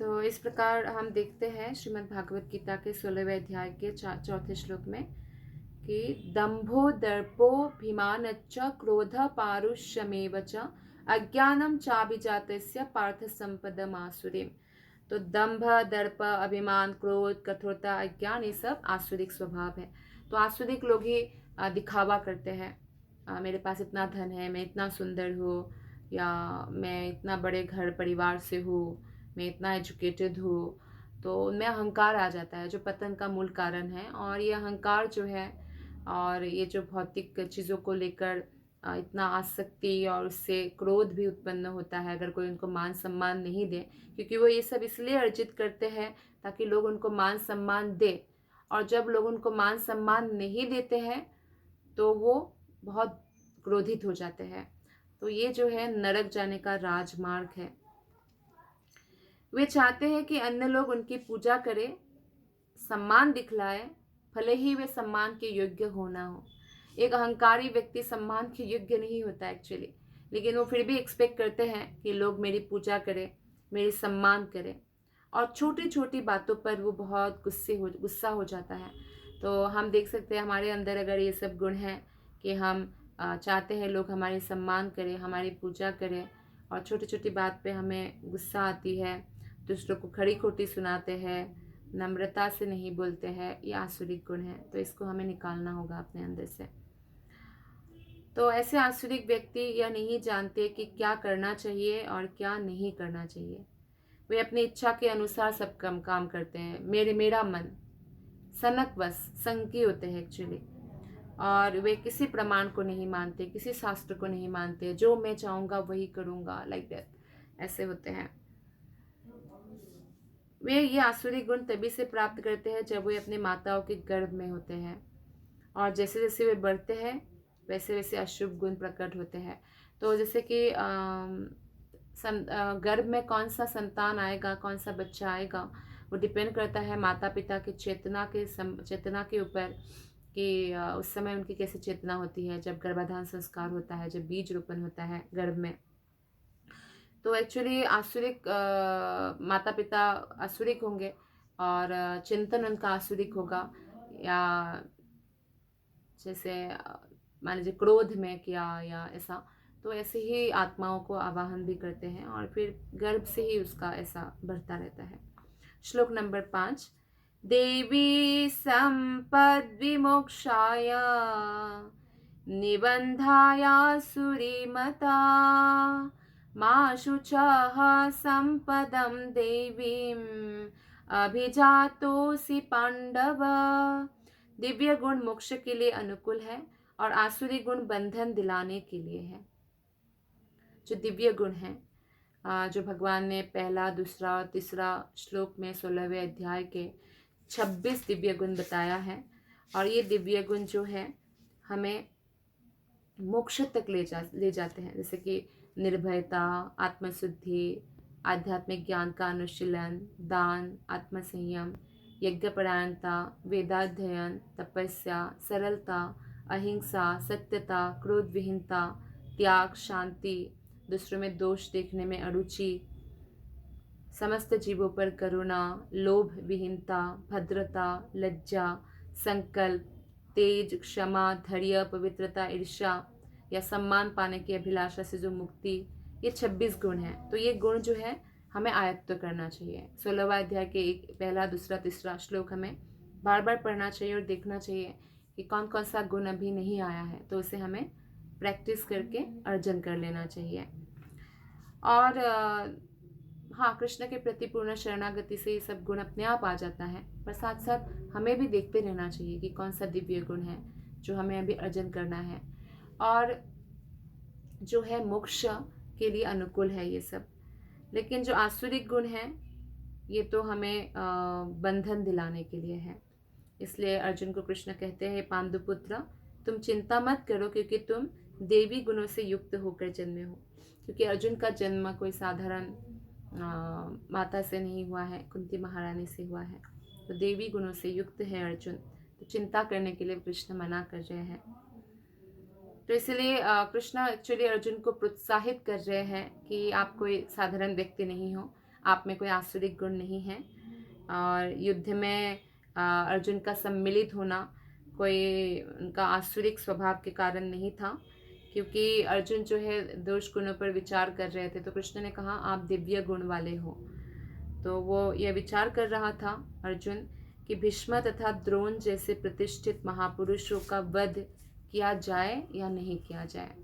तो इस प्रकार हम देखते हैं श्रीमद् भागवत गीता के 16वें अध्याय के चौथे श्लोक में कि दंभो दर्पोऽभिमानश्च क्रोध पारुष्यमेव च अज्ञानं चाभिजातस्य पार्थ संपदमासुरीम्। तो दंभ, दर्प, अभिमान, क्रोध, कठोरता, अज्ञान, ये सब आसुरिक स्वभाव है। तो आसुरिक लोग ही दिखावा करते हैं, मेरे पास इतना धन है, मैं इतना सुंदर हूँ, या मैं इतना बड़े घर परिवार से हूँ, मैं इतना एजुकेटेड हूँ। तो उनमें अहंकार आ जाता है, जो पतन का मूल कारण है। और ये अहंकार जो है, और ये जो भौतिक चीज़ों को लेकर इतना आसक्ति, और उससे क्रोध भी उत्पन्न होता है अगर कोई उनको मान सम्मान नहीं दे, क्योंकि वो ये सब इसलिए अर्जित करते हैं ताकि लोग उनको मान सम्मान दे। और जब लोग उनको मान सम्मान नहीं देते हैं तो वो बहुत क्रोधित हो जाते हैं। तो ये जो है नरक जाने का राजमार्ग है। वे चाहते हैं कि अन्य लोग उनकी पूजा करें, सम्मान दिखलाए, भले ही वे सम्मान के योग्य हो ना हो। एक अहंकारी व्यक्ति सम्मान के योग्य नहीं होता एक्चुअली, लेकिन वो फिर भी एक्सपेक्ट करते हैं कि लोग मेरी पूजा करें, मेरी सम्मान करें। और छोटी छोटी बातों पर वो बहुत गुस्सा हो जाता है। तो हम देख सकते हैं हमारे अंदर अगर ये सब गुण हैं कि हम चाहते हैं लोग हमारी सम्मान करें, हमारी पूजा करें, और छोटी छोटी बात पे हमें गुस्सा आती है, दूसरों को खड़ी खोटी सुनाते हैं, नम्रता से नहीं बोलते हैं, ये आसुरिक गुण है। तो इसको हमें निकालना होगा अपने अंदर से। तो ऐसे आसुरिक व्यक्ति यह नहीं जानते कि क्या करना चाहिए और क्या नहीं करना चाहिए। वे अपनी इच्छा के अनुसार सब काम करते हैं। मेरा मन सनक बस संकी होते हैं एक्चुअली। और वे किसी प्रमाण को नहीं मानते, किसी शास्त्र को नहीं मानते, जो मैं चाहूँगा वही करूँगा, लाइक दैट, ऐसे होते हैं। वे ये आसुरी गुण तभी से प्राप्त करते हैं जब वे अपने माताओं के गर्भ में होते हैं, और जैसे जैसे वे बढ़ते हैं वैसे वैसे अशुभ गुण प्रकट होते हैं। तो जैसे कि गर्भ में कौन सा संतान आएगा, कौन सा बच्चा आएगा, वो डिपेंड करता है माता पिता की चेतना के ऊपर, कि उस समय उनकी कैसी चेतना होती है जब गर्भाधान संस्कार होता है, जब बीज रोपण होता है गर्भ में। तो एक्चुअली आसुरिक माता पिता आसुरिक होंगे, और चिंतन उनका आसुरिक होगा, या जैसे मान लीजिए क्रोध में किया या ऐसा, तो ऐसे ही आत्माओं को आवाहन भी करते हैं, और फिर गर्भ से ही उसका ऐसा बढ़ता रहता है। श्लोक नंबर 5। देवी संपद विमोक्षाय निबंधाया सुरीमता मा शुचः संपदम देवीम अभिजातोसि पांडव। दिव्य गुण मोक्ष के लिए अनुकूल है, और आसुरी गुण बंधन दिलाने के लिए है। जो दिव्य गुण है, जो भगवान ने पहला, दूसरा और तीसरा श्लोक में 16वें अध्याय के 26 दिव्य गुण बताया है, और ये दिव्य गुण जो है हमें मोक्ष तक ले जाते हैं। जैसे कि निर्भयता, आत्मशुद्धि, आध्यात्मिक ज्ञान का अनुशीलन, दान, आत्मसंयम, यज्ञपरायणता, वेदाध्ययन, तपस्या, सरलता, अहिंसा, सत्यता, क्रोध विहीनता, त्याग, शांति, दूसरों में दोष देखने में अरुचि, समस्त जीवों पर करुणा, लोभ विहीनता, भद्रता, लज्जा, संकल्प, तेज, क्षमा, धैर्य, पवित्रता, ईर्ष्या या सम्मान पाने की अभिलाषा से जो मुक्ति, ये 26 गुण हैं। तो ये गुण जो है हमें आयत्त करना चाहिए। 16वां अध्याय के पहला, दूसरा, तीसरा श्लोक हमें बार बार पढ़ना चाहिए और देखना चाहिए कि कौन कौन सा गुण अभी नहीं आया है, तो उसे हमें प्रैक्टिस करके अर्जन कर लेना चाहिए। और हाँ, कृष्ण के प्रति पूर्ण शरणागति से ये सब गुण अपने आप आ जाता है, पर साथ साथ हमें भी देखते रहना चाहिए कि कौन सा दिव्य गुण है जो हमें अभी अर्जन करना है, और जो है मोक्ष के लिए अनुकूल है ये सब। लेकिन जो आसुरिक गुण है ये तो हमें बंधन दिलाने के लिए है। इसलिए अर्जुन को कृष्ण कहते हैं, पांडुपुत्र, तुम चिंता मत करो, क्योंकि तुम देवी गुणों से युक्त होकर जन्मे हो। क्योंकि अर्जुन का जन्म कोई साधारण माता से नहीं हुआ है, कुंती महारानी से हुआ है, तो देवी गुणों से युक्त है अर्जुन। तो चिंता करने के लिए कृष्ण मना कर रहे हैं। तो इसलिए कृष्ण एक्चुअली अर्जुन को प्रोत्साहित कर रहे हैं कि आप कोई साधारण व्यक्ति नहीं हो, आप में कोई आसुरिक गुण नहीं है। और युद्ध में अर्जुन का सम्मिलित होना कोई उनका आसुरिक स्वभाव के कारण नहीं था, क्योंकि अर्जुन जो है दोष गुणों पर विचार कर रहे थे। तो कृष्ण ने कहा आप दिव्य गुण वाले हो। तो वो यह विचार कर रहा था अर्जुन कि भीष्म तथा द्रोण जैसे प्रतिष्ठित महापुरुषों का वध किया जाए या नहीं किया जाए।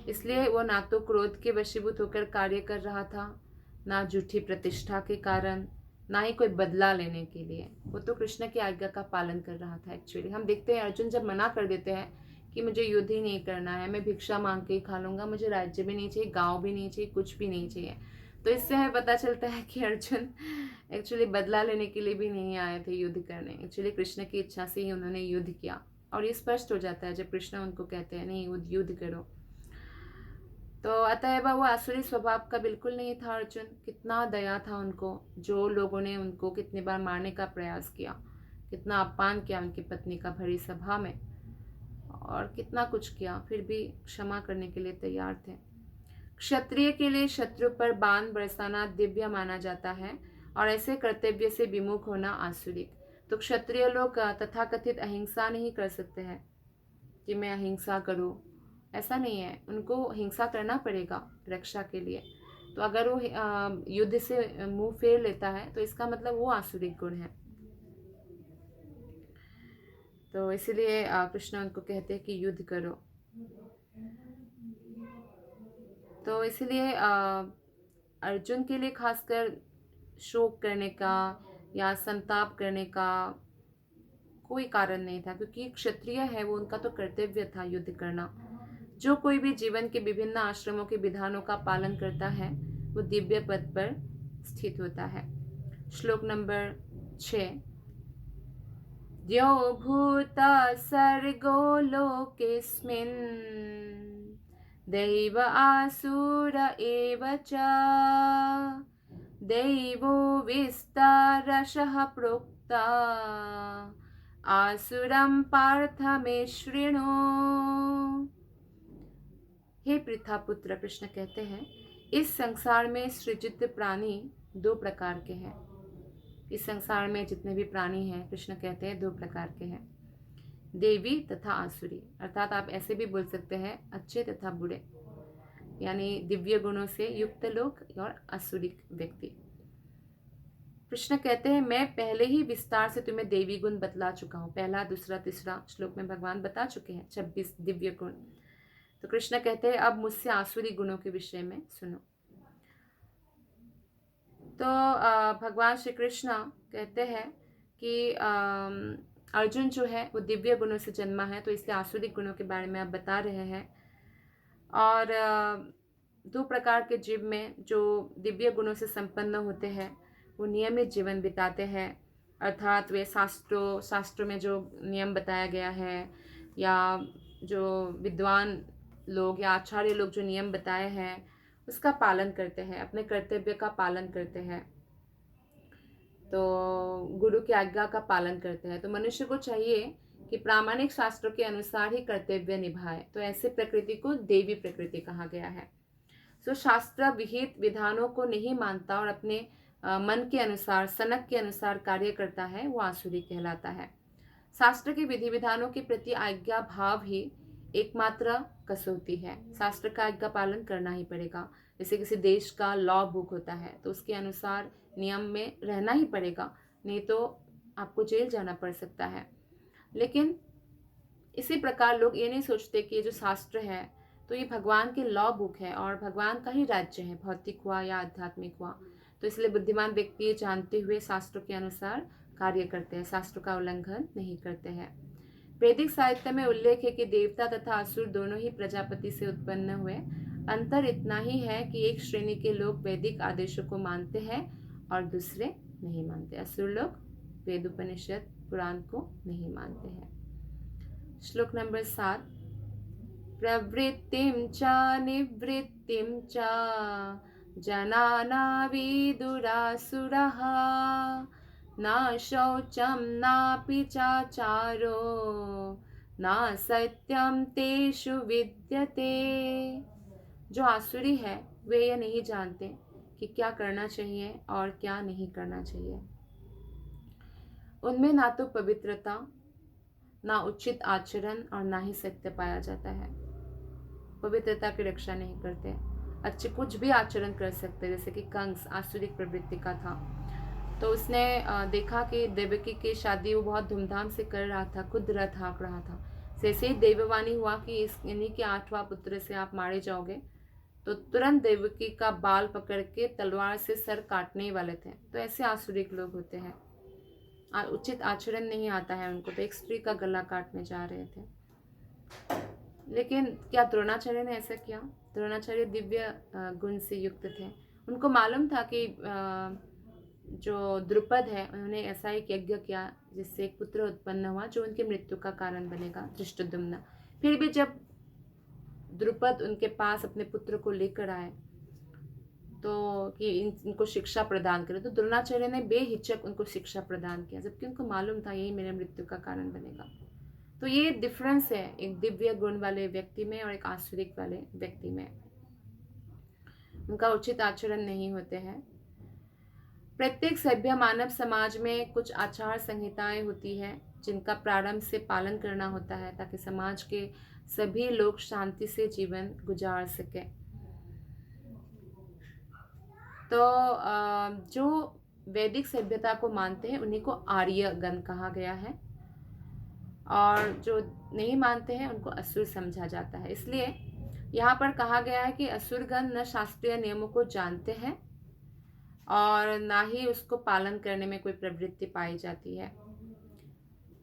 इसलिए वो ना तो क्रोध के वशीभूत होकर कार्य कर रहा था, ना झूठी प्रतिष्ठा के कारण, ना ही कोई बदला लेने के लिए। वो तो कृष्ण की आज्ञा का पालन कर रहा था। एक्चुअली हम देखते हैं अर्जुन जब मना कर देते हैं कि मुझे युद्ध ही नहीं करना है, मैं भिक्षा मांग के ही खा लूंगा, मुझे राज्य भी नहीं चाहिए, गाँव भी नहीं चाहिए, कुछ भी नहीं चाहिए, तो इससे हमें पता चलता है कि अर्जुन एक्चुअली बदला लेने के लिए भी नहीं आए थे युद्ध करने। एक्चुअली कृष्ण की इच्छा से ही उन्होंने युद्ध किया। और ये स्पष्ट हो जाता है जब कृष्ण उनको कहते हैं नहीं युद्ध करो। तो अतएव वो आसुरी स्वभाव का बिल्कुल नहीं था अर्जुन। कितना दया था उनको, जो लोगों ने उनको कितनी बार मारने का प्रयास किया, कितना अपमान किया उनकी पत्नी का भरी सभा में, और कितना कुछ किया, फिर भी क्षमा करने के लिए तैयार थे। क्षत्रिय के लिए शत्रु पर बाण बरसाना दिव्य माना जाता है और ऐसे कर्तव्य से विमुख होना आसुरिक। तो क्षत्रिय लोग तथाकथित अहिंसा नहीं कर सकते हैं कि मैं अहिंसा करूं, ऐसा नहीं है, उनको हिंसा करना पड़ेगा रक्षा के लिए। तो अगर वो युद्ध से मुंह फेर लेता है तो इसका मतलब वो आसुरिक गुण है। तो इसलिए कृष्ण उनको कहते हैं कि युद्ध करो। तो इसलिए अर्जुन के लिए खासकर शोक करने का या संताप करने का कोई कारण नहीं था, क्योंकि क्षत्रिय है वो, उनका तो कर्तव्य था युद्ध करना। जो कोई भी जीवन के विभिन्न आश्रमों के विधानों का पालन करता है वो दिव्य पद पर स्थित होता है। श्लोक नंबर 6। द्यौ भूता सर्गो लोकेस्मिन् दैव आसुर एव च दैवो विस्तारशः प्रोक्ता आसुरं पार्थ मे शृणु। हे पृथापुत्र, कृष्ण कहते हैं इस संसार में सृजित प्राणी दो प्रकार के हैं। इस संसार में जितने भी प्राणी हैं, कृष्ण कहते हैं दो प्रकार के हैं, देवी तथा आसुरी। अर्थात आप ऐसे भी बोल सकते हैं अच्छे तथा बुरे, यानी दिव्य गुणों से युक्त लोग और आसुरिक व्यक्ति। कृष्ण कहते हैं मैं पहले ही विस्तार से तुम्हें देवी गुण बतला चुका हूँ। पहला, दूसरा, तीसरा श्लोक में भगवान बता चुके हैं 26 दिव्य गुण। तो कृष्ण कहते हैं अब मुझसे आसुरी गुणों के विषय में सुनो। तो भगवान श्री कृष्ण कहते हैं कि अर्जुन जो है वो दिव्य गुणों से जन्मा है, तो इसलिए आसुरी गुणों के बारे में आप बता रहे हैं। और दो प्रकार के जीव में जो दिव्य गुणों से संपन्न होते हैं वो नियमित जीवन बिताते हैं, अर्थात वे शास्त्रों में जो नियम बताया गया है या जो विद्वान लोग या आचार्य लोग जो नियम बताए हैं उसका पालन करते हैं, अपने कर्तव्य का पालन करते हैं, तो गुरु की आज्ञा का पालन करते हैं। तो मनुष्य को चाहिए कि प्रामाणिक शास्त्रों के अनुसार ही कर्तव्य निभाए। तो ऐसे प्रकृति को देवी प्रकृति कहा गया है। तो शास्त्र विहित विधानों को नहीं मानता और अपने मन के अनुसार, सनक के अनुसार कार्य करता है, वो आसुरी कहलाता है। शास्त्र के विधि विधानों के प्रति आज्ञा भाव ही एकमात्र कसौटी है। शास्त्र का आज्ञा पालन करना ही पड़ेगा। जैसे किसी देश का लॉ बुक होता है तो उसके अनुसार नियम में रहना ही पड़ेगा, नहीं तो आपको जेल जाना पड़ सकता है। लेकिन इसी प्रकार लोग ये नहीं सोचते कि ये जो शास्त्र है तो ये भगवान की लॉ बुक है और भगवान का ही राज्य है, भौतिक हुआ या आध्यात्मिक हुआ। तो इसलिए बुद्धिमान व्यक्ति ये जानते हुए शास्त्रों के अनुसार कार्य करते हैं, शास्त्रों का उल्लंघन नहीं करते हैं। वैदिक साहित्य में उल्लेख है कि देवता तथा असुर दोनों ही प्रजापति से उत्पन्न हुए। अंतर इतना ही है कि एक श्रेणी के लोग वैदिक आदेशों को मानते हैं और दूसरे नहीं मानते। असुर लोग वेद उपनिषद पुराण को नहीं मानते हैं। श्लोक नंबर 7। प्रवृत्तिं च निवृत्तिं च जनाना विदुरासुरः न शौचं नापि चाचारो न सत्यं तेषु विद्यते। जो आसुरी है वे यह नहीं जानते कि क्या करना चाहिए और क्या नहीं करना चाहिए। उनमें ना तो पवित्रता, ना उचित आचरण और ना ही सत्य पाया जाता है। पवित्रता की रक्षा नहीं करते, अच्छे कुछ भी आचरण कर सकते, जैसे कि कंस आसुरिक प्रवृत्ति का था, तो उसने देखा कि देवकी की शादी वो बहुत धूमधाम से कर रहा था, खुद रथ हाँक रहा था। जैसे ही देववाणी हुआ कि इस इन्हीं के 8वां पुत्र से आप मारे जाओगे, तो तुरंत देवकी का बाल पकड़ के तलवार से सर काटने वाले थे। तो ऐसे आसुरिक लोग होते हैं, उचित आचरण नहीं आता है उनको, तो एक स्त्री का गला काटने जा रहे थे। लेकिन क्या द्रोणाचार्य ने ऐसा किया? द्रोणाचार्य दिव्य गुण से युक्त थे। उनको मालूम था कि जो द्रुपद है उन्होंने ऐसा एक यज्ञ किया जिससे एक पुत्र उत्पन्न हुआ जो उनकी मृत्यु का कारण बनेगा, धृष्टद्युम्न। फिर भी जब द्रुपद उनके पास अपने पुत्र को लेकर आए तो कि इनको शिक्षा प्रदान करें, तो द्रोणाचार्य ने बेहिचक उनको शिक्षा प्रदान किया, जबकि उनको मालूम था यही मेरे मृत्यु का कारण बनेगा। तो ये डिफरेंस है एक दिव्य गुण वाले व्यक्ति में और एक आसुरिक वाले व्यक्ति में। उनका उचित आचरण नहीं होते हैं। प्रत्येक सभ्य मानव समाज में कुछ आचार संहिताएं होती है जिनका प्रारंभ से पालन करना होता है ताकि समाज के सभी लोग शांति से जीवन गुजार सके। तो जो वैदिक सभ्यता को मानते हैं उन्हीं को आर्यगण कहा गया है, और जो नहीं मानते हैं उनको असुर समझा जाता है। इसलिए यहाँ पर कहा गया है कि असुरगण न शास्त्रीय नियमों को जानते हैं और ना ही उसको पालन करने में कोई प्रवृत्ति पाई जाती है।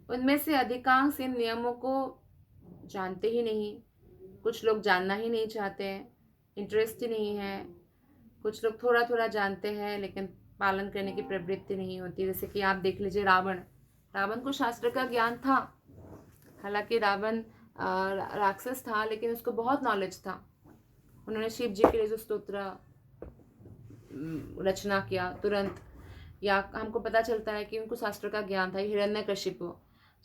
उनमें से अधिकांश इन नियमों को जानते ही नहीं, कुछ लोग जानना ही नहीं चाहते हैं, इंटरेस्ट ही नहीं है, कुछ लोग थोड़ा थोड़ा जानते हैं लेकिन पालन करने की प्रवृत्ति नहीं होती। जैसे कि आप देख लीजिए रावण को शास्त्र का ज्ञान था, हालांकि रावण राक्षस था लेकिन उसको बहुत नॉलेज था। उन्होंने शिव जी के लिए जो स्तोत्र रचना किया तुरंत, या हमको पता चलता है कि उनको शास्त्र का ज्ञान था। हिरण्यकशिपु,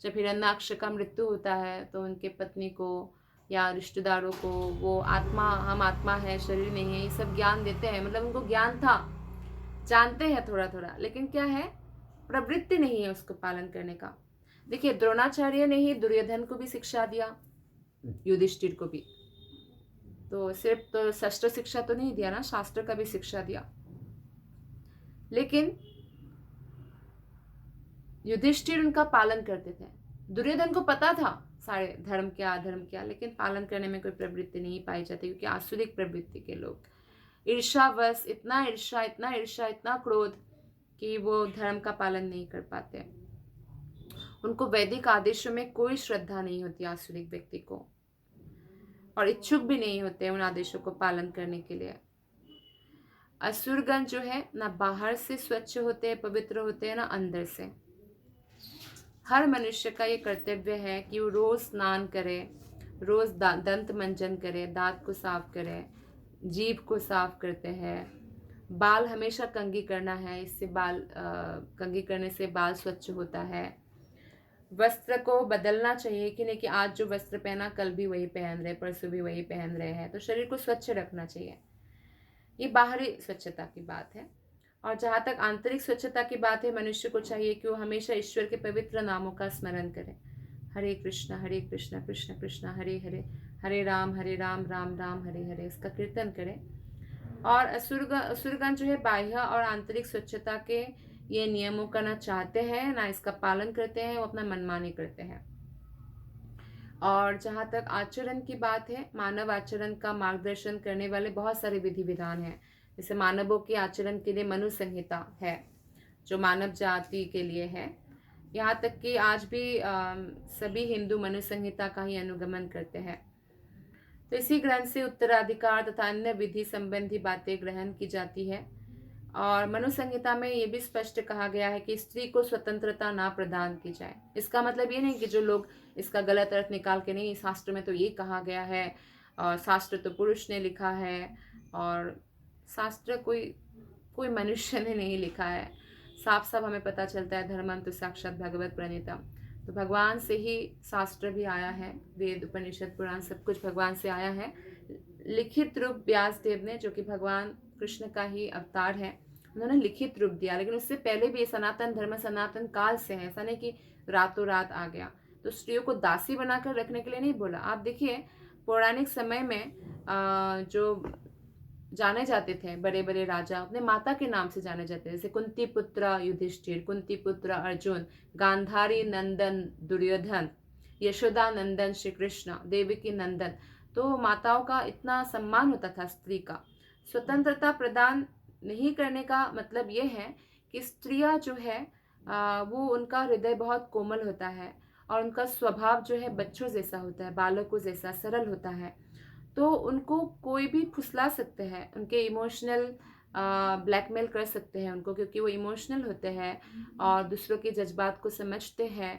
जब हिरण्याक्ष का मृत्यु होता है तो उनके पत्नी को या रिश्तेदारों को वो हम आत्मा है, शरीर नहीं है, ये सब ज्ञान देते हैं। मतलब उनको ज्ञान था, जानते हैं थोड़ा थोड़ा, लेकिन क्या है, प्रवृत्ति नहीं है उसको पालन करने का। देखिए द्रोणाचार्य ने ही दुर्योधन को भी शिक्षा दिया, युधिष्ठिर को भी, तो सिर्फ तो शस्त्र शिक्षा तो नहीं दिया ना, शास्त्र का भी शिक्षा दिया। लेकिन युधिष्ठिर उनका पालन करते थे। दुर्योधन को पता था सारे धर्म क्या अधर्म क्या, लेकिन पालन करने में कोई प्रवृत्ति नहीं पाई जाती, क्योंकि आसुरिक प्रवृत्ति के लोग ईर्ष्यावश, इतना ईर्ष्या, इतना ईर्ष्या, इतना क्रोध कि वो धर्म का पालन नहीं कर पाते। उनको वैदिक आदेशों में कोई श्रद्धा नहीं होती आसुरिक व्यक्ति को, और इच्छुक भी नहीं होते उन आदेशों को पालन करने के लिए। असुरगण जो है ना बाहर से स्वच्छ होते हैं, पवित्र होते हैं, ना अंदर से। हर मनुष्य का ये कर्तव्य है कि वो रोज स्नान करे, रोज दंत मंजन करे, दांत को साफ करे, जीभ को साफ करते हैं, बाल हमेशा कंघी करना है, इससे कंघी करने से बाल स्वच्छ होता है। वस्त्र को बदलना चाहिए कि नहीं कि आज जो वस्त्र पहना कल भी वही पहन रहे, परसों भी वही पहन रहे हैं। तो शरीर को स्वच्छ रखना चाहिए, ये बाहरी स्वच्छता की बात है। और जहाँ तक आंतरिक स्वच्छता की बात है, मनुष्य को चाहिए कि वो हमेशा ईश्वर के पवित्र नामों का स्मरण करे। हरे कृष्ण कृष्ण कृष्ण हरे हरे, हरे राम राम राम हरे हरे, इसका कीर्तन करें। और असुरगण जो है बाह्य और आंतरिक स्वच्छता के ये नियमों का ना चाहते हैं ना इसका पालन करते हैं, वो अपना मनमानी करते हैं। और जहाँ तक आचरण की बात है, मानव आचरण का मार्गदर्शन करने वाले बहुत सारे विधि विधान हैं। जैसे मानवों के आचरण के लिए मनु संहिता है जो मानव जाति के लिए है। यहाँ तक कि आज भी सभी हिंदू मनु संहिता का ही अनुगमन करते हैं। तो इसी ग्रंथ से उत्तराधिकार तथा अन्य विधि संबंधी बातें ग्रहण की जाती है। और मनु संहिता में ये भी स्पष्ट कहा गया है कि स्त्री को स्वतंत्रता ना प्रदान की जाए। इसका मतलब ये नहीं कि जो लोग इसका गलत अर्थ निकाल के, नहीं शास्त्र में तो ये कहा गया है और शास्त्र तो पुरुष ने लिखा है, और शास्त्र कोई मनुष्य ने नहीं लिखा है। साफ साफ हमें पता चलता है धर्मम तो साक्षात भगवत प्रणीतम, तो भगवान से ही शास्त्र भी आया है, वेद उपनिषद पुराण सब कुछ भगवान से आया है। लिखित रूप व्यास देव ने, जो कि भगवान कृष्ण का ही अवतार है, उन्होंने लिखित रूप दिया। लेकिन उससे पहले भी ये सनातन धर्म सनातन काल से है, ऐसा नहीं कि रातों रात आ गया। तो स्त्रियों को दासी बनाकर रखने के लिए नहीं बोला। आप देखिए पौराणिक समय में जो जाने जाते थे बड़े बड़े राजा अपने माता के नाम से जाने जाते थे, जैसे कुंती पुत्र युधिष्ठिर, कुंती पुत्र अर्जुन, गांधारी नंदन दुर्योधन, यशोदा नंदन श्री कृष्ण, देवकी नंदन। तो माताओं का इतना सम्मान होता था स्त्री का। स्वतंत्रता प्रदान नहीं करने का मतलब ये है कि स्त्रियां जो है वो उनका हृदय बहुत कोमल होता है और उनका स्वभाव जो है बच्चों जैसा होता है, बालकों जैसा सरल होता है। तो उनको कोई भी फुसला सकते हैं, उनके इमोशनल ब्लैकमेल कर सकते हैं उनको, क्योंकि वो इमोशनल होते हैं और दूसरों के जज्बात को समझते हैं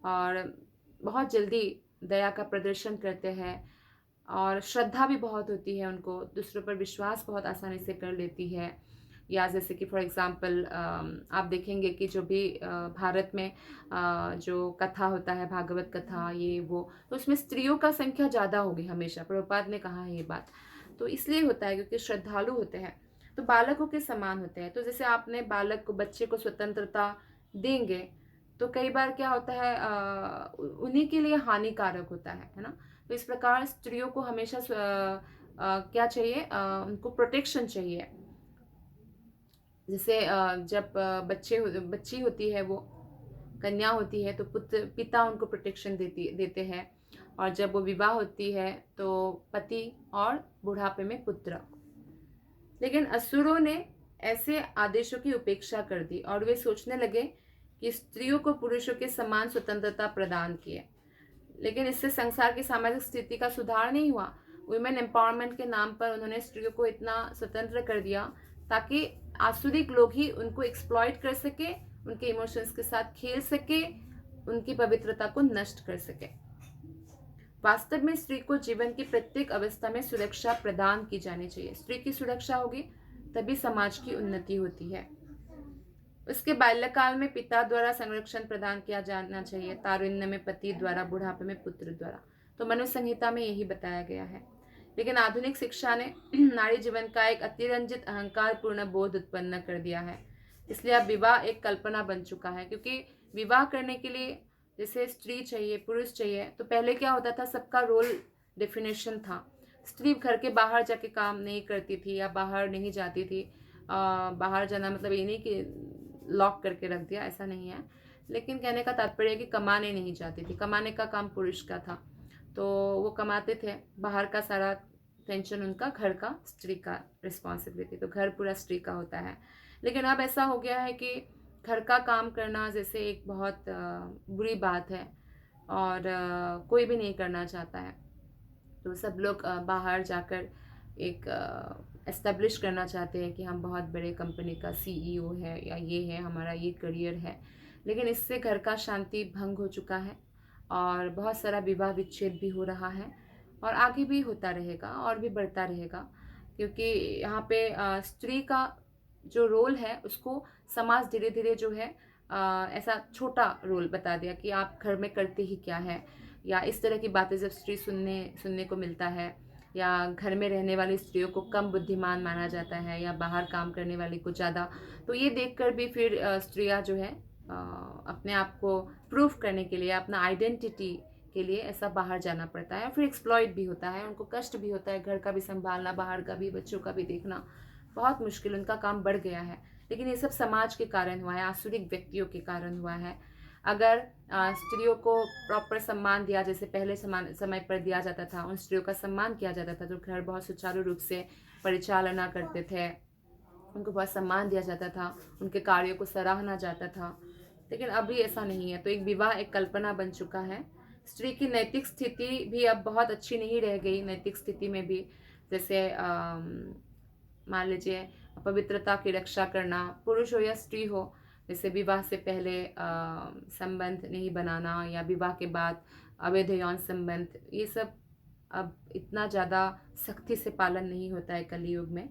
और बहुत जल्दी दया का प्रदर्शन करते हैं और श्रद्धा भी बहुत होती है उनको, दूसरों पर विश्वास बहुत आसानी से कर लेती है। या जैसे कि फॉर एग्जांपल आप देखेंगे कि जो भी भारत में जो कथा होता है, भागवत कथा ये वो, तो उसमें स्त्रियों का संख्या ज़्यादा होगी हमेशा, प्रभुपाद ने कहा है ये बात। तो इसलिए होता है क्योंकि श्रद्धालु होते हैं, तो बालकों के समान होते हैं। तो जैसे आपने बालक को, बच्चे को स्वतंत्रता देंगे तो कई बार क्या होता है उन्हीं के लिए हानिकारक होता है ना। तो इस प्रकार स्त्रियों को हमेशा क्या चाहिए, उनको प्रोटेक्शन चाहिए। जैसे जब बच्ची होती है, वो कन्या होती है, तो पिता उनको प्रोटेक्शन देते हैं, और जब वो विवाह होती है तो पति और बुढ़ापे में पुत्र। लेकिन असुरों ने ऐसे आदेशों की उपेक्षा कर दी और वे सोचने लगे कि स्त्रियों को पुरुषों के समान स्वतंत्रता प्रदान किए। लेकिन इससे संसार की सामाजिक स्थिति का सुधार नहीं हुआ। वुमेन एम्पावरमेंट के नाम पर उन्होंने स्त्रियों को इतना स्वतंत्र कर दिया ताकि आसुरिक लोग ही उनको एक्सप्लॉइट कर सके, उनके इमोशंस के साथ खेल सके, उनकी पवित्रता को नष्ट कर सके। वास्तव में स्त्री को जीवन की प्रत्येक अवस्था में सुरक्षा प्रदान की जानी चाहिए। स्त्री की सुरक्षा होगी तभी समाज की उन्नति होती है। उसके बाल्यकाल में पिता द्वारा संरक्षण प्रदान किया जाना चाहिए, तारुण्य में पति द्वारा, बुढ़ापे में पुत्र द्वारा। तो मनु संहिता में यही बताया गया है। लेकिन आधुनिक शिक्षा ने नारी जीवन का एक अतिरंजित अहंकार पूर्ण बोध उत्पन्न कर दिया है। इसलिए अब विवाह एक कल्पना बन चुका है, क्योंकि विवाह करने के लिए जैसे स्त्री चाहिए, पुरुष चाहिए, तो पहले क्या होता था, सबका रोल डेफिनेशन था। स्त्री घर के बाहर जाके काम नहीं करती थी या बाहर नहीं जाती थी। बाहर जाना मतलब ये नहीं कि लॉक करके रख दिया, ऐसा नहीं है। लेकिन कहने का तात्पर्य है कि कमाने नहीं जाती थी, कमाने का काम पुरुष का था। तो वो कमाते थे, बाहर का सारा टेंशन उनका, घर का स्त्री का रिस्पॉन्सिबिलिटी, तो घर पूरा स्त्री का होता है। लेकिन अब ऐसा हो गया है कि घर का काम करना जैसे एक बहुत बुरी बात है और कोई भी नहीं करना चाहता है। तो सब लोग बाहर जाकर एक एस्टेब्लिश करना चाहते हैं कि हम बहुत बड़े कंपनी का CEO है या ये है, हमारा ये करियर है। लेकिन इससे घर का शांति भंग हो चुका है और बहुत सारा विवाह विच्छेद भी हो रहा है और आगे भी होता रहेगा और भी बढ़ता रहेगा, क्योंकि यहाँ पे स्त्री का जो रोल है उसको समाज धीरे धीरे जो है ऐसा छोटा रोल बता दिया कि आप घर में करते ही क्या है, या इस तरह की बातें जब स्त्री सुनने को मिलता है, या घर में रहने वाली स्त्रियों को कम बुद्धिमान माना जाता है या बाहर काम करने वाली को ज़्यादा, तो ये देखकर भी फिर स्त्रियां जो है अपने आप को प्रूफ करने के लिए, अपना आइडेंटिटी के लिए ऐसा बाहर जाना पड़ता है। फिर एक्सप्लॉइट भी होता है, उनको कष्ट भी होता है, घर का भी संभालना, बाहर का भी, बच्चों का भी देखना बहुत मुश्किल, उनका काम बढ़ गया है। लेकिन ये सब समाज के कारण हुआ है, आसुरिक व्यक्तियों के कारण हुआ है। अगर स्त्रियों को प्रॉपर सम्मान दिया, जैसे पहले समय पर दिया जाता था, उन स्त्रियों का सम्मान किया जाता था जो घर बहुत सुचारू रूप से परिचालना करते थे, उनको बहुत सम्मान दिया जाता था, उनके कार्यों को सराहना जाता था। लेकिन अभी ऐसा नहीं है। तो एक विवाह एक कल्पना बन चुका है। स्त्री की नैतिक स्थिति भी अब बहुत अच्छी नहीं रह गई। नैतिक स्थिति में भी जैसे मान लीजिए पवित्रता की रक्षा करना, पुरुष हो या स्त्री हो, जैसे विवाह से पहले संबंध नहीं बनाना या विवाह के बाद अवैध यौन संबंध, ये सब अब इतना ज़्यादा सख्ती से पालन नहीं होता है कलयुग में।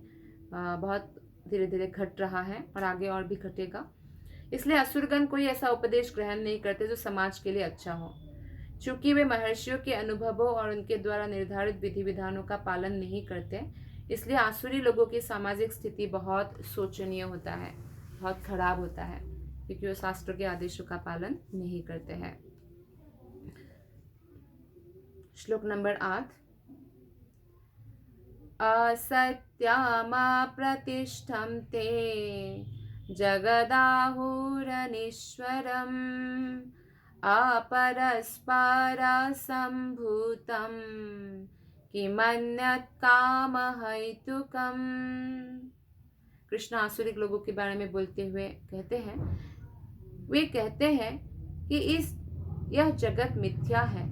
बहुत धीरे धीरे घट रहा है और आगे और भी घटेगा। इसलिए असुरगण कोई ऐसा उपदेश ग्रहण नहीं करते जो समाज के लिए अच्छा हो। चूंकि वे महर्षियों के अनुभवों और उनके द्वारा निर्धारित विधि विधानों का पालन नहीं करते, इसलिए आसुरी लोगों की सामाजिक स्थिति बहुत शोचनीय होता है, बहुत खराब होता है, क्योंकि वो शास्त्रों के आदेशों का पालन नहीं करते हैं। श्लोक नंबर 8। असत्यामा प्रतिष्ठं ते जगदाहुरनीश्वरम् अपरस्परसम्भूतं किमन्यत् कामहैतुकम्। कृष्ण आसुरिक लोगों के बारे में बोलते हुए कहते हैं, वे कहते हैं कि यह जगत मिथ्या है,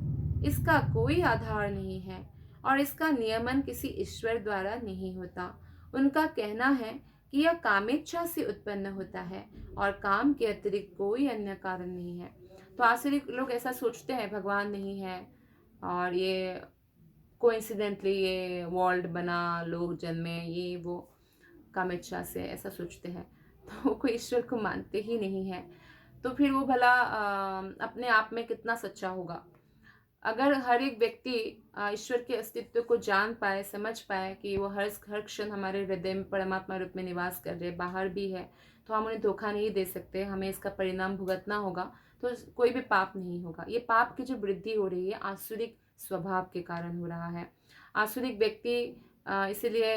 इसका कोई आधार नहीं है और इसका नियमन किसी ईश्वर द्वारा नहीं होता। उनका कहना है कि यह कामेच्छा से उत्पन्न होता है और काम के अतिरिक्त कोई अन्य कारण नहीं है। तो आसुरी लोग ऐसा सोचते हैं, भगवान नहीं है और ये कोइंसिडेंटली ये वर्ल्ड बना, लोग जन्मे, ये वो, कामेच्छा से ऐसा सोचते हैं। तो कोई ईश्वर को मानते ही नहीं है, तो फिर वो भला अपने आप में कितना सच्चा होगा। अगर हर एक व्यक्ति ईश्वर के अस्तित्व को जान पाए, समझ पाए कि वो हर क्षण हमारे हृदय में परमात्मा रूप में निवास कर रहे, बाहर भी है, तो हम उन्हें धोखा नहीं दे सकते, हमें इसका परिणाम भुगतना होगा, तो कोई भी पाप नहीं होगा। ये पाप की जो वृद्धि हो रही है आसुरिक स्वभाव के कारण हो रहा है। आसुरिक व्यक्ति इसीलिए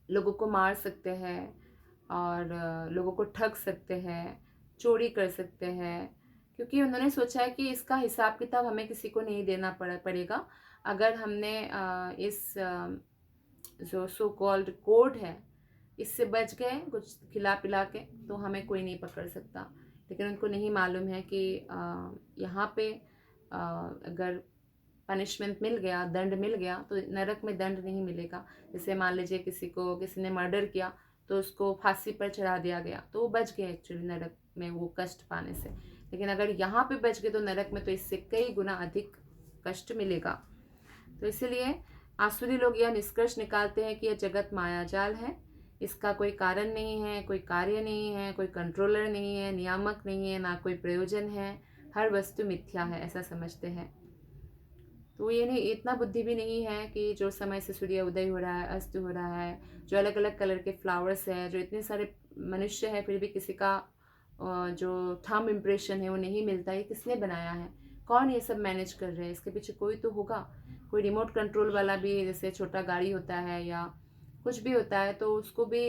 लोगों को मार सकते हैं और लोगों को ठग सकते हैं, चोरी कर सकते हैं, क्योंकि उन्होंने सोचा है कि इसका हिसाब किताब हमें किसी को नहीं देना पड़ेगा। अगर हमने इस जो सो कॉल्ड कोड है इससे बच गए कुछ खिला पिला के, तो हमें कोई नहीं पकड़ सकता। लेकिन उनको नहीं मालूम है कि यहाँ पे अगर पनिशमेंट मिल गया, दंड मिल गया, तो नरक में दंड नहीं मिलेगा। जैसे मान लीजिए किसी ने मर्डर किया तो उसको फांसी पर चढ़ा दिया गया, तो वो बच गया एक्चुअली नरक में वो कष्ट पाने से। लेकिन अगर यहाँ पे बच गए तो नरक में तो इससे कई गुना अधिक कष्ट मिलेगा। तो इसीलिए आसुरी लोग यह निष्कर्ष निकालते हैं कि यह जगत मायाजाल है, इसका कोई कारण नहीं है, कोई कार्य नहीं है, कोई कंट्रोलर नहीं है, नियामक नहीं है, ना कोई प्रयोजन है, हर वस्तु मिथ्या है, ऐसा समझते हैं। तो ये नहीं, इतना बुद्धि भी नहीं है कि जो समय से सूर्य उदय हो रहा है, अस्त हो रहा है, जो अलग अलग कलर के फ्लावर्स है, जो इतने सारे मनुष्य है, फिर भी किसी का जो थंब इम्प्रेशन है वो नहीं मिलता। ये किसने बनाया है, कौन ये सब मैनेज कर रहे हैं, इसके पीछे कोई तो होगा। कोई रिमोट कंट्रोल वाला भी, जैसे छोटा गाड़ी होता है या कुछ भी होता है तो उसको भी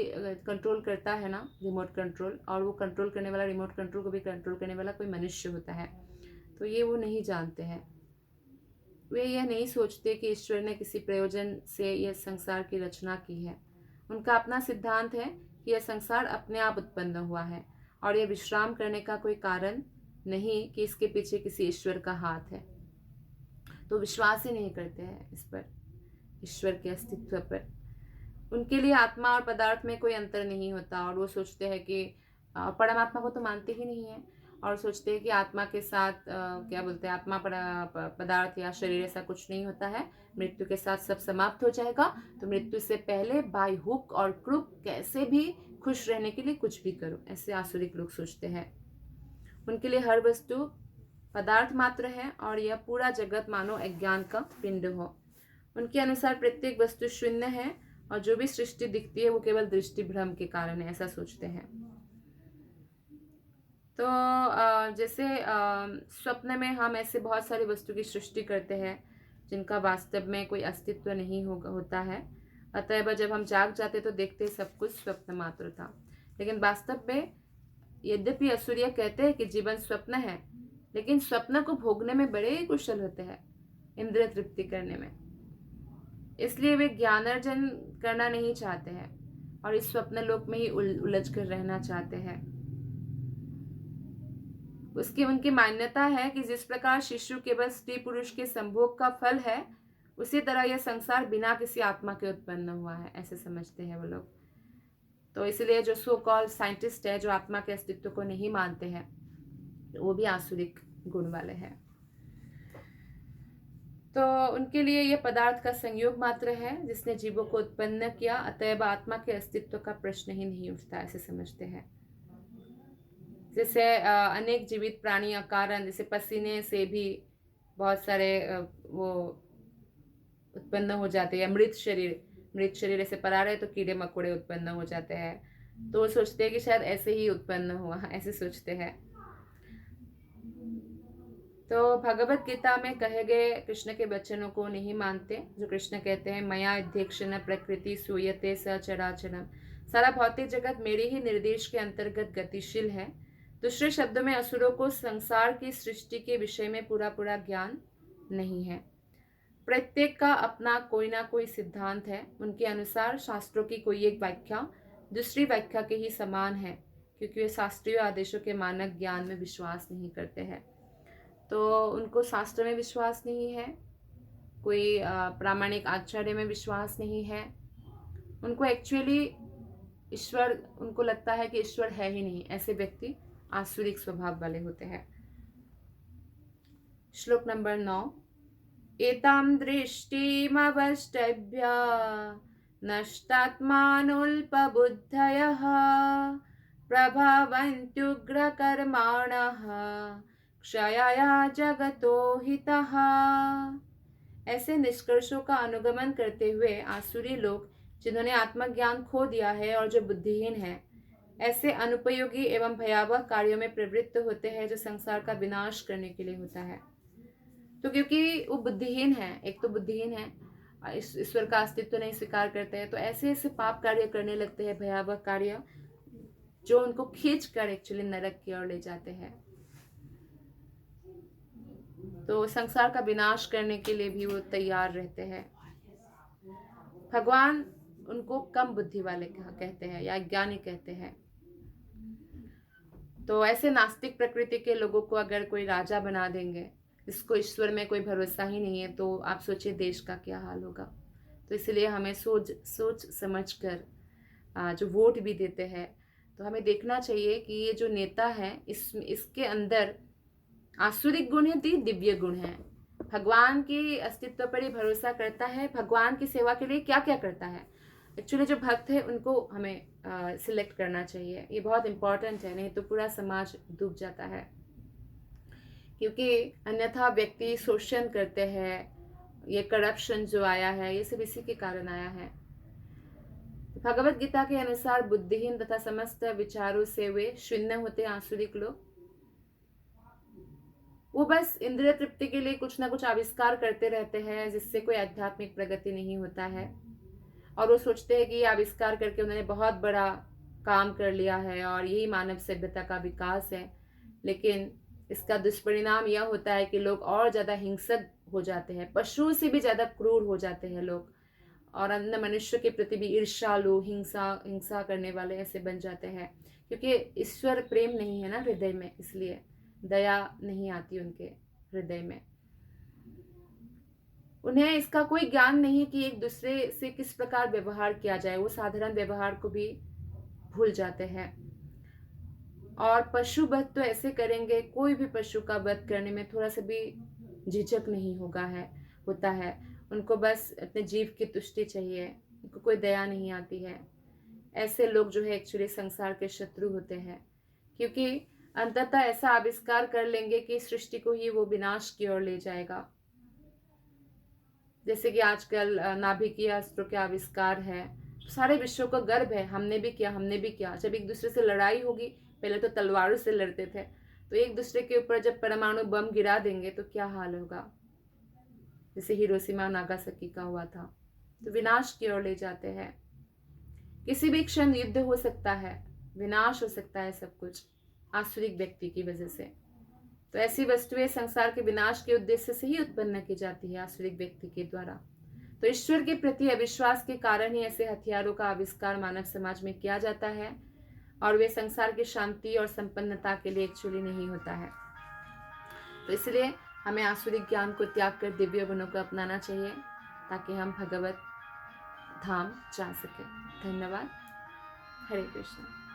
कंट्रोल करता है ना रिमोट कंट्रोल, और वो कंट्रोल करने वाला, रिमोट कंट्रोल को भी कंट्रोल करने वाला कोई मनुष्य होता है। तो ये वो नहीं जानते हैं। वे यह नहीं सोचते कि ईश्वर ने किसी प्रयोजन से यह संसार की रचना की है। उनका अपना सिद्धांत है कि यह संसार अपने आप उत्पन्न हुआ है और यह विश्राम करने का कोई कारण नहीं कि इसके पीछे किसी ईश्वर का हाथ है। तो विश्वास ही नहीं करते हैं इस पर, ईश्वर के अस्तित्व पर। उनके लिए आत्मा और पदार्थ में कोई अंतर नहीं होता और वो सोचते हैं कि परमात्मा को तो मानते ही नहीं है और सोचते हैं कि आत्मा के साथ क्या बोलते हैं, आत्मा पदार्थ या शरीर ऐसा कुछ नहीं होता है, मृत्यु के साथ सब समाप्त हो जाएगा। तो मृत्यु से पहले बाय हुक और क्रुक कैसे भी खुश रहने के लिए कुछ भी करो, ऐसे आसुरिक लोग सोचते हैं। उनके लिए हर वस्तु पदार्थ मात्र है और यह पूरा जगत मानो अज्ञान का पिंड हो। उनके अनुसार प्रत्येक वस्तु शून्य है और जो भी सृष्टि दिखती है वो केवल दृष्टि भ्रम के कारण है, ऐसा सोचते हैं। तो जैसे स्वप्न में हम ऐसे बहुत सारी वस्तु की सृष्टि करते हैं जिनका वास्तव में कोई अस्तित्व नहीं होता है। अतएव जब हम जाग जाते तो देखते सब कुछ स्वप्न मात्र था। लेकिन वास्तव में यद्यपि असुरिया कहते हैं कि जीवन स्वप्न है, लेकिन स्वप्न को भोगने में बड़े कुशल होते हैं, इंद्रिय तृप्ति करने में। इसलिए वे ज्ञानार्जन करना नहीं चाहते हैं और इस स्वप्न लोक में ही उलझ कर रहना चाहते हैं। उसकी उनकी मान्यता है कि जिस प्रकार शिशु केवल स्त्री पुरुष के संभोग का फल है, उसी तरह यह संसार बिना किसी आत्मा के उत्पन्न हुआ है, ऐसे समझते हैं वो लोग। तो इसलिए जो सो कॉल्ड साइंटिस्ट है, जो आत्मा के अस्तित्व को नहीं मानते हैं, वो भी आसुरिक गुण वाले हैं। तो उनके लिए यह पदार्थ का संयोग मात्र है जिसने जीवों को उत्पन्न किया, अतएव आत्मा के अस्तित्व का प्रश्न ही नहीं उठता, ऐसे समझते हैं। जैसे अनेक जीवित प्राणी अकारण, जैसे पसीने से भी बहुत सारे वो उत्पन्न हो जाते हैं, मृत शरीर ऐसे पड़ा रहे तो कीड़े मकोड़े उत्पन्न हो जाते हैं, तो वो सोचते हैं कि शायद ऐसे ही उत्पन्न हुआ, ऐसे सोचते हैं। तो भगवत गीता में कहे गए कृष्ण के वचनों को नहीं मानते, जो कृष्ण कहते हैं मया अध्यक्षण प्रकृति सूयते सचराचरम, सारा भौतिक जगत मेरे ही निर्देश के अंतर्गत गतिशील है। दूसरे शब्दों में असुरों को संसार की सृष्टि के विषय में पूरा पूरा ज्ञान नहीं है। प्रत्येक का अपना कोई ना कोई सिद्धांत है। उनके अनुसार शास्त्रों की कोई एक व्याख्या दूसरी व्याख्या के ही समान है, क्योंकि वे शास्त्रीय आदेशों के मानक ज्ञान में विश्वास नहीं करते हैं। तो उनको शास्त्र में विश्वास नहीं है, कोई प्रामाणिक आचार्य में विश्वास नहीं है। उनको एक्चुअली ईश्वर, उनको लगता है कि ईश्वर है ही नहीं। ऐसे व्यक्ति आसुरिक स्वभाव वाले होते हैं। श्लोक नंबर 9। एतां दृष्टिमवष्टभ्य नष्टात्मानुल्पबुद्धयः प्रभवन्त्युग्रकर्माणः क्षयाय जगतो हितः। ऐसे निष्कर्षों का अनुगमन करते हुए आसुरी लोग, जिन्होंने आत्मज्ञान खो दिया है और जो बुद्धिहीन है, ऐसे अनुपयोगी एवं भयावह कार्यों में प्रवृत्त होते हैं, जो संसार का विनाश करने के लिए होता है। तो क्योंकि वो बुद्धिहीन है, एक तो बुद्धिहीन है, ईश्वर का अस्तित्व नहीं स्वीकार करते हैं, तो ऐसे ऐसे पाप कार्य करने लगते हैं, भयावह कार्य, जो उनको खींच कर एक्चुअली नरक की ओर ले जाते हैं। तो संसार का विनाश करने के लिए भी वो तैयार रहते हैं। भगवान उनको कम बुद्धि वाले कहते हैं या अज्ञानी कहते हैं। तो ऐसे नास्तिक प्रकृति के लोगों को अगर कोई राजा बना देंगे, इसको ईश्वर में कोई भरोसा ही नहीं है, तो आप सोचिए देश का क्या हाल होगा। तो इसलिए हमें सोच समझ कर जो वोट भी देते हैं, तो हमें देखना चाहिए कि ये जो नेता है, इसके अंदर आसुरिक गुण है, दिव्य गुण है। भगवान के अस्तित्व पर ही भरोसा करता है, भगवान की सेवा के लिए क्या क्या करता है। एक्चुअली जो भक्त है उनको हमें सिलेक्ट करना चाहिए। ये बहुत इंपॉर्टेंट है, नहीं तो पूरा समाज डूब जाता है। क्योंकि अन्यथा व्यक्ति शोषण करते हैं, ये करप्शन जो आया है, ये सब इसी के कारण आया है। भगवत गीता के अनुसार बुद्धिहीन तथा समस्त विचारों से वे शून्य होते हैं आसुरिक लोग। वो बस इंद्रिय तृप्ति के लिए कुछ ना कुछ आविष्कार करते रहते हैं, जिससे कोई आध्यात्मिक प्रगति नहीं होता है। और वो सोचते हैं कि ये आविष्कार करके उन्होंने बहुत बड़ा काम कर लिया है और यही मानव सभ्यता का विकास है। लेकिन इसका दुष्परिणाम यह होता है कि लोग और ज़्यादा हिंसक हो जाते हैं, पशुओं से भी ज़्यादा क्रूर हो जाते हैं लोग, और अन्य मनुष्य के प्रति भी ईर्ष्यालु, हिंसा करने वाले ऐसे बन जाते हैं। क्योंकि ईश्वर प्रेम नहीं है ना हृदय में, इसलिए दया नहीं आती उनके हृदय में। उन्हें इसका कोई ज्ञान नहीं कि एक दूसरे से किस प्रकार व्यवहार किया जाए। वो साधारण व्यवहार को भी भूल जाते हैं। और पशु वध तो ऐसे करेंगे, कोई भी पशु का वध करने में थोड़ा सा भी झिझक नहीं होता है। उनको बस अपने जीव की तुष्टि चाहिए, उनको कोई दया नहीं आती है। ऐसे लोग जो है एक्चुअली संसार के शत्रु होते हैं, क्योंकि अंततः ऐसा आविष्कार कर लेंगे कि सृष्टि को ही वो विनाश की ओर ले जाएगा। जैसे कि आजकल नाभिकीय अस्त्रों के आविष्कार है, सारे विश्व को गर्व है, हमने भी किया। जब एक दूसरे से लड़ाई होगी, पहले तो तलवारों से लड़ते थे, तो एक दूसरे के ऊपर जब परमाणु बम गिरा देंगे तो क्या हाल होगा। जैसे हिरोशिमा नागासाकी का हुआ था, तो विनाश की ओर ले जाते हैं। किसी भी क्षण युद्ध हो सकता है, विनाश हो सकता है सब कुछ आसुरिक व्यक्ति की वजह से। तो ऐसी वस्तुएं संसार के विनाश के उद्देश्य से ही उत्पन्न की जाती है आसुरिक व्यक्ति के द्वारा। तो ईश्वर के प्रति अविश्वास के कारण ही ऐसे हथियारों का आविष्कार मानव समाज में किया जाता है, और वे संसार की शांति और संपन्नता के लिए एक्चुअली नहीं होता है। तो इसलिए हमें आसुरिक ज्ञान को त्याग कर दिव्य गुणों को अपनाना चाहिए, ताकि हम भगवत धाम जा सके। धन्यवाद। हरे कृष्ण।